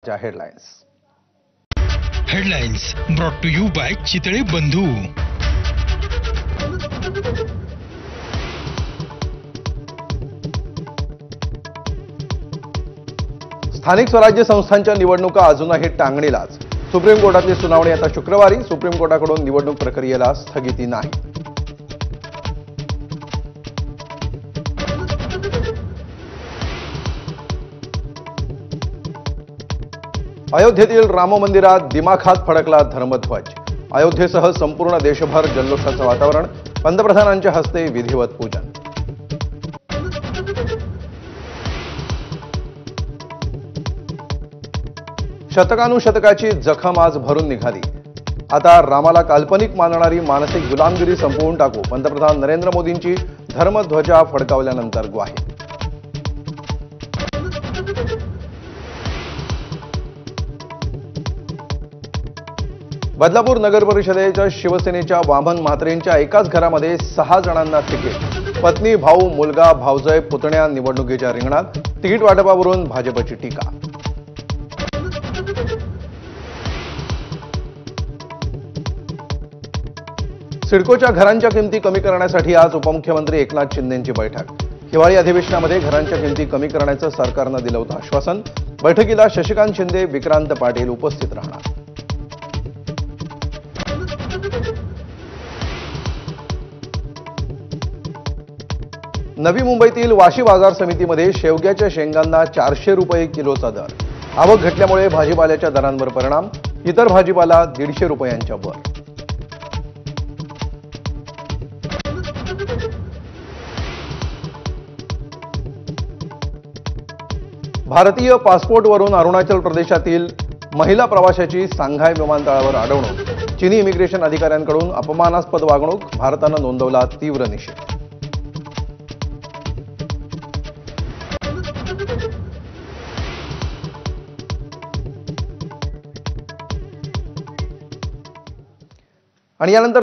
Headlines brought to you by Chitale Bandhu. स्थानिक स्वराज्य संस्थांच्या निवडणुका अजूनही टांगणीलाच। सुप्रीम कोर्टातली सुनावणी आता शुक्रवारी। सुप्रीम कोर्टाकडून निवडणूक प्रक्रियेला स्थगिती नाही। अयोध्येतील राम मंदिरात दिमाखात फडकला धर्मध्वज। अयोध्येसह संपूर्ण देशभर जल्लोषाचं वातावरण। पंतप्रधानांच्या हस्ते विधिवत पूजन। शतकानुशतकाची जखम आज भरून निघाली। आता रामाला काल्पनिक मानणारी मानसिक गुलामगिरी संपवून टाकू, पंतप्रधान नरेंद्र मोदींची धर्मध्वजा फडकावल्यानंतर ग्वाही। बदलापूर नगर परिषदेच्या शिवसेनेच्या वामन म्हात्रेंच्या एकाच घरामध्ये 6 जणांना तिकीट। पत्नी, भाऊ, मुलगा, भावजय, पुतण्या निवडणुकीच्या रिंगणात। तिकीट वाटपावरून भाजपची टीका। सिडकोच्या घरांच्या किमती कमी करण्यासाठी आज उपमुख्यमंत्री एकनाथ शिंदेंची बैठक। हिवाळी अधिवेशनामध्ये घरांच्या किमती कमी करण्याचं सरकारनं दिलं होतं आश्वासन। बैठकीला शशिकांत शिंदे, विक्रांत पाटील उपस्थित राहणार। नवी मुंबईतील वाशी बाजार समितीमध्ये शेवग्याच्या शेंगांना 400 रुपये किलोचा दर। आवक घटल्यामुळे भाजीपाल्याच्या दरांवर परिणाम। इतर भाजीपाला 150 रुपयांच्या वर। भारतीय पासपोर्टवरून अरुणाचल प्रदेशातील महिला प्रवाशाची सांघाय विमानतळावर अडवणूक। चीनी इमिग्रेशन अधिकाऱ्यांकडून अपमानास्पद वागणूक। भारतानं नोंदवला तीव्र निषेध। आणि यानंतर